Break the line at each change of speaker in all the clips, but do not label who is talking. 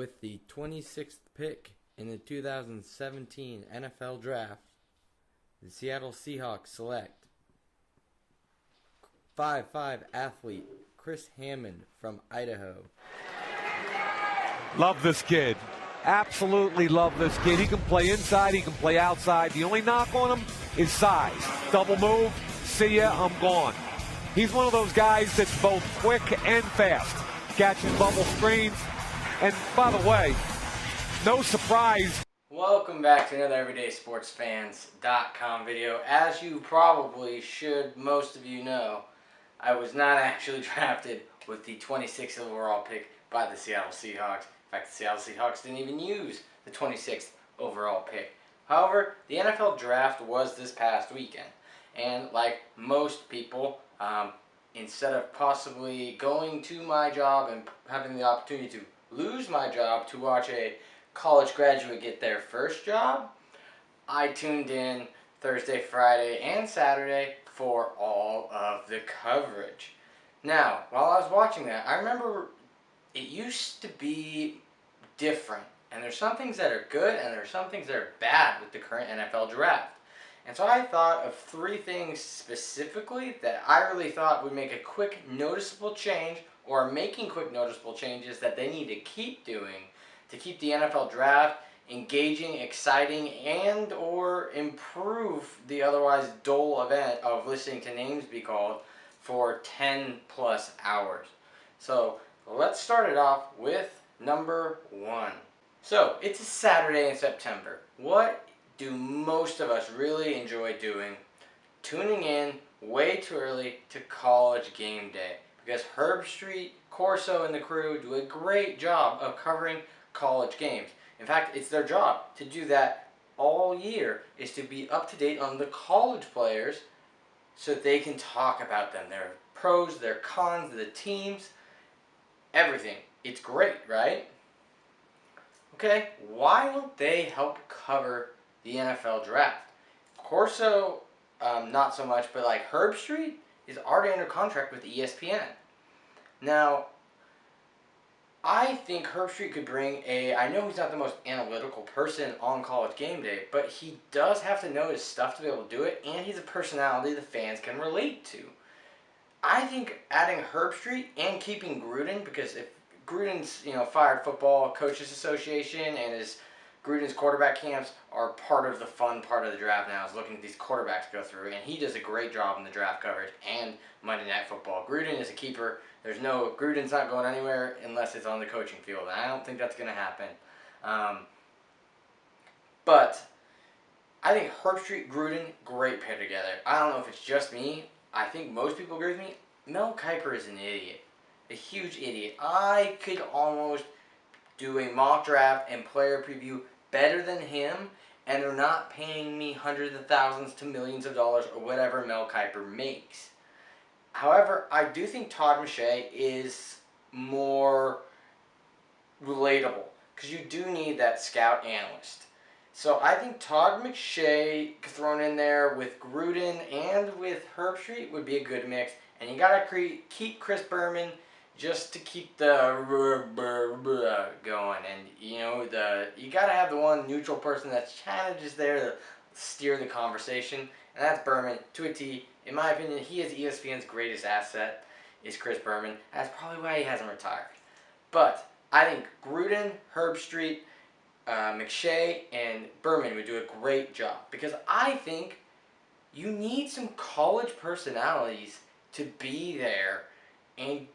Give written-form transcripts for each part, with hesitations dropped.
With the 26th pick in the 2017 NFL Draft, the Seattle Seahawks select 5'5" athlete Chris Hammond from Idaho.
Love this kid. Absolutely love this kid. He can play inside, he can play outside. The only knock on him is size. Double move, see ya, I'm gone. He's one of those guys that's both quick and fast. Catches bubble screens. And by the way, no surprise.
Welcome back to another EverydaySportsFans.com video. As you probably should, most of you know, I was not actually drafted with the 26th overall pick by the Seattle Seahawks. In fact, the Seattle Seahawks didn't even use the 26th overall pick. However, the NFL Draft was this past weekend. And like most people, instead of possibly going to my job and having the opportunity to lose my job to watch a college graduate get their first job, I tuned in Thursday, Friday, and Saturday for all of the coverage. Now, while I was watching that, I remember it used to be different. And there's some things that are good and there's some things that are bad with the current NFL Draft. And so I thought of three things specifically that I really thought would make a quick noticeable change, or making quick noticeable changes that they need to keep doing to keep the NFL Draft engaging, exciting, and or improve the otherwise dull event of listening to names be called for 10 plus hours. So let's start it off with number one. So it's a Saturday in September. What do most of us really enjoy doing? Tuning in way too early to College Game Day. Because Herb Street, Corso, and the crew do a great job of covering college games. In fact, it's their job to do that all year, is to be up to date on the college players so that they can talk about them. Their pros, their cons, the teams, everything. It's great, right? Okay, why don't they help cover the NFL Draft? Corso, not so much, but like Herb Street is already under contract with ESPN. Now, I think Herb Street could bring I know he's not the most analytical person on College Game Day, but he does have to know his stuff to be able to do it, and he's a personality the fans can relate to. I think adding Herb Street and keeping Gruden, because if Gruden's, fired Football Coaches Association and Gruden's quarterback camps are part of the fun part of the draft now, is looking at these quarterbacks go through, and he does a great job in the draft coverage and Monday Night Football. Gruden is a keeper. Gruden's not going anywhere unless it's on the coaching field, and I don't think that's going to happen. But I think Herb Street, Gruden, great pair together. I don't know if it's just me. I think most people agree with me. Mel Kiper is an idiot. A huge idiot. I could almost do a mock draft and player preview better than him, and they're not paying me hundreds of thousands to millions of dollars or whatever Mel Kiper makes. However, I do think Todd McShay is more relatable, because you do need that scout analyst. So I think Todd McShay thrown in there with Gruden and with Herb Street would be a good mix. And you gotta keep Chris Berman just to keep the going, and you gotta have the one neutral person that's kind of just there to steer the conversation, and that's Berman to a T. In my opinion, he is ESPN's greatest asset, is Chris Berman. That's probably why he hasn't retired. But I think Gruden, Herb Street, McShay, and Berman would do a great job, because I think you need some college personalities to be there. And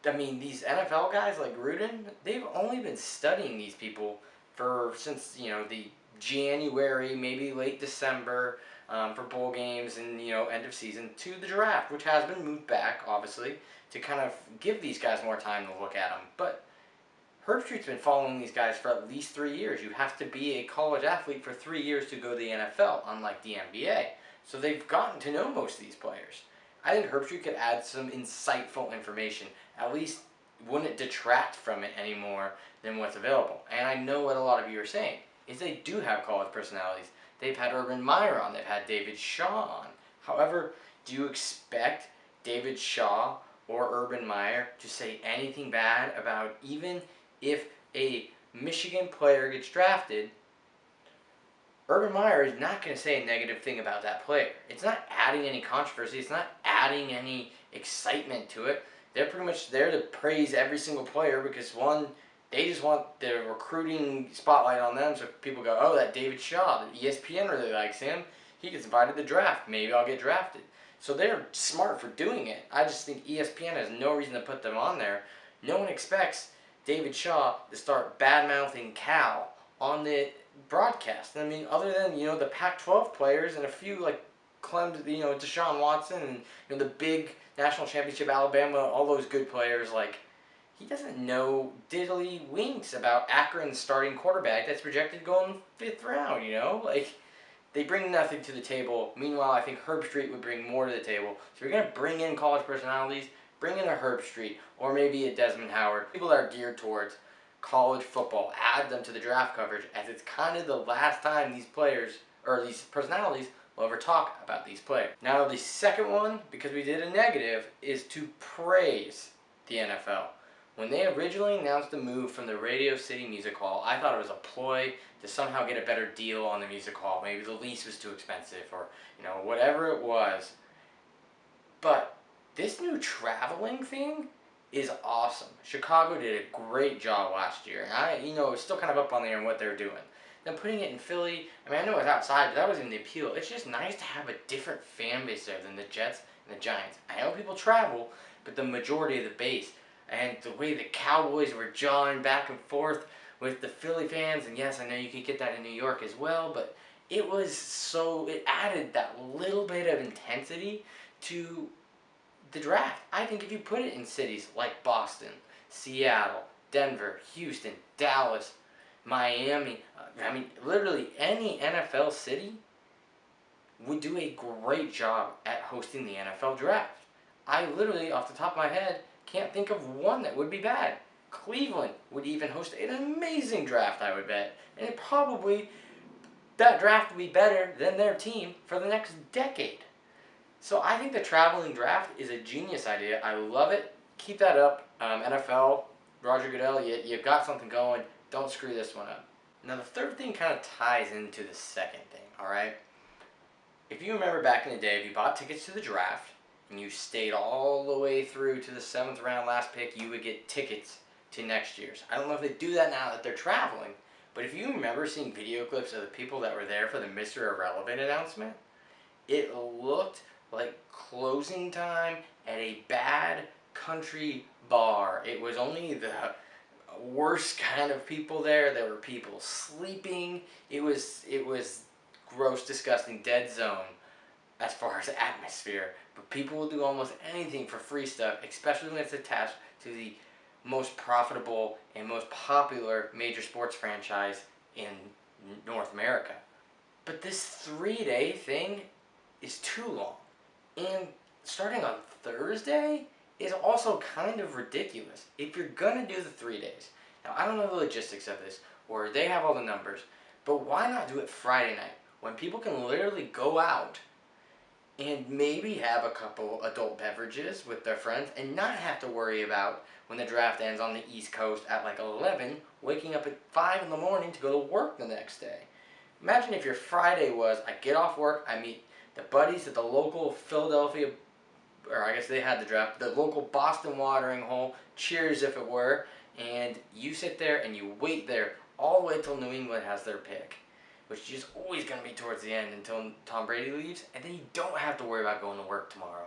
I mean, these NFL guys like Gruden, they've only been studying these people since the January, maybe late December, for bowl games and end of season, to the draft, which has been moved back, obviously, to kind of give these guys more time to look at them. But Herb Street's been following these guys for at least 3 years. You have to be a college athlete for 3 years to go to the NFL, unlike the NBA. So they've gotten to know most of these players. I think Herb Street could add some insightful information. At least wouldn't detract from it any more than what's available. And I know what a lot of you are saying, is they do have college personalities. They've had Urban Meyer on. They've had David Shaw on. However, do you expect David Shaw or Urban Meyer to say anything bad about, even if a Michigan player gets drafted, Urban Meyer is not going to say a negative thing about that player. It's not adding any controversy. It's not adding any excitement to it. They're pretty much there to praise every single player because, one, they just want the recruiting spotlight on them, so people go, oh, that David Shaw, ESPN really likes him. He gets invited to the draft. Maybe I'll get drafted. So they're smart for doing it. I just think ESPN has no reason to put them on there. No one expects David Shaw to start bad-mouthing Cal on the broadcast. I mean, other than, the Pac-12 players and a few like Deshaun Watson and the big national championship Alabama, all those good players, like, he doesn't know diddly winks about Akron's starting quarterback that's projected to go in the 5th round, Like, they bring nothing to the table. Meanwhile, I think Herb Street would bring more to the table. So if you're going to bring in college personalities, bring in a Herb Street or maybe a Desmond Howard. People that are geared towards college football. Add them to the draft coverage, as it's kind of the last time these players or these personalities will ever talk about these players. Now the second one, because we did a negative, is to praise the NFL. When they originally announced the move from the Radio City Music Hall, I thought it was a ploy to somehow get a better deal on the music hall. Maybe the lease was too expensive or, whatever it was. But this new traveling thing is awesome. Chicago did a great job last year, and it's still kind of up on the air on what they're doing. Then putting it in Philly, I know it was outside, but that wasn't even the appeal. It's just nice to have a different fan base there than the Jets and the Giants. I know people travel, but the majority of the base, and the way the Cowboys were jawing back and forth with the Philly fans, and yes, I know you could get that in New York as well, but it added that little bit of intensity to the draft. I think if you put it in cities like Boston, Seattle, Denver, Houston, Dallas, Miami, literally any NFL city would do a great job at hosting the NFL draft. I literally, off the top of my head, can't think of one that would be bad. Cleveland would even host an amazing draft, I would bet. And that draft would be better than their team for the next decade. So I think the traveling draft is a genius idea. I love it. Keep that up. NFL, Roger Goodell, you've got something going. Don't screw this one up. Now the third thing kind of ties into the second thing, alright? If you remember back in the day, if you bought tickets to the draft and you stayed all the way through to the 7th round last pick, you would get tickets to next year's. I don't know if they do that now that they're traveling, but if you remember seeing video clips of the people that were there for the Mr. Irrelevant announcement, it looked like closing time at a bad country bar. It was only the worst kind of people there. There were people sleeping. It was gross, disgusting, dead zone as far as atmosphere. But people will do almost anything for free stuff, especially when it's attached to the most profitable and most popular major sports franchise in North America. But this 3-day thing is too long. And starting on Thursday is also kind of ridiculous. If you're going to do the 3 days, now I don't know the logistics of this, or they have all the numbers, but why not do it Friday night when people can literally go out and maybe have a couple adult beverages with their friends and not have to worry about when the draft ends on the East Coast at like 11, waking up at 5 in the morning to go to work the next day. Imagine if your Friday was, I get off work, I meet the buddies at the local Philadelphia, or I guess they had the draft, the local Boston watering hole, cheers if it were, and you sit there and you wait there all the way till New England has their pick, which is always going to be towards the end until Tom Brady leaves, and then you don't have to worry about going to work tomorrow.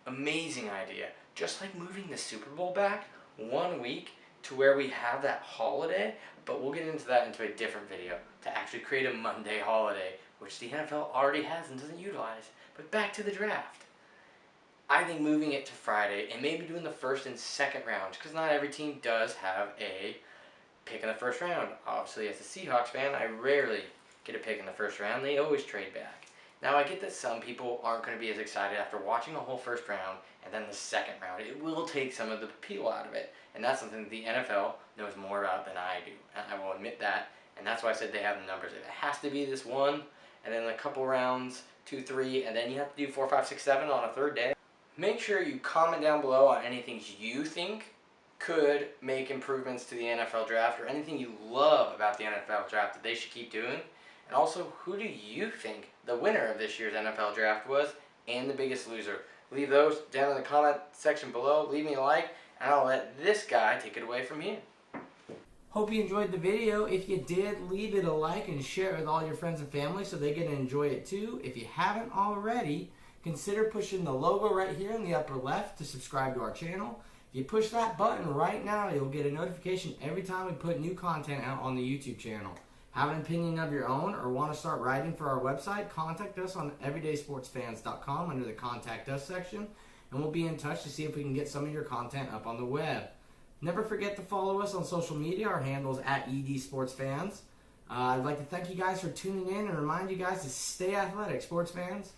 Amazing idea. Just like moving the Super Bowl back 1 week to where we have that holiday, but we'll get into that into a different video, to actually create a Monday holiday, which the NFL already has and doesn't utilize. But back to the draft. I think moving it to Friday and maybe doing the first and second rounds, because not every team does have a pick in the first round. Obviously, as a Seahawks fan, I rarely get a pick in the first round. They always trade back. Now, I get that some people aren't going to be as excited after watching the whole first round and then the second round. It will take some of the appeal out of it, and that's something the NFL knows more about than I do. And I will admit that, and that's why I said they have the numbers. If it has to be this one, and then a couple rounds, 2, 3, and then you have to do 4, 5, 6, 7 on a third day. Make sure you comment down below on any things you think could make improvements to the NFL draft, or anything you love about the NFL draft that they should keep doing. And also, who do you think the winner of this year's NFL draft was, and the biggest loser? Leave those down in the comment section below. Leave me a like, and I'll let this guy take it away from here. Hope you enjoyed the video. If you did, leave it a like and share it with all your friends and family so they get to enjoy it too. If you haven't already, consider pushing the logo right here in the upper left to subscribe to our channel. If you push that button right now, you'll get a notification every time we put new content out on the YouTube channel. Have an opinion of your own or want to start writing for our website, contact us on everydaysportsfans.com under the Contact Us section, and we'll be in touch to see if we can get some of your content up on the web. Never forget to follow us on social media. Our handle is @EDSportsFans. I'd like to thank you guys for tuning in and remind you guys to stay athletic, sports fans.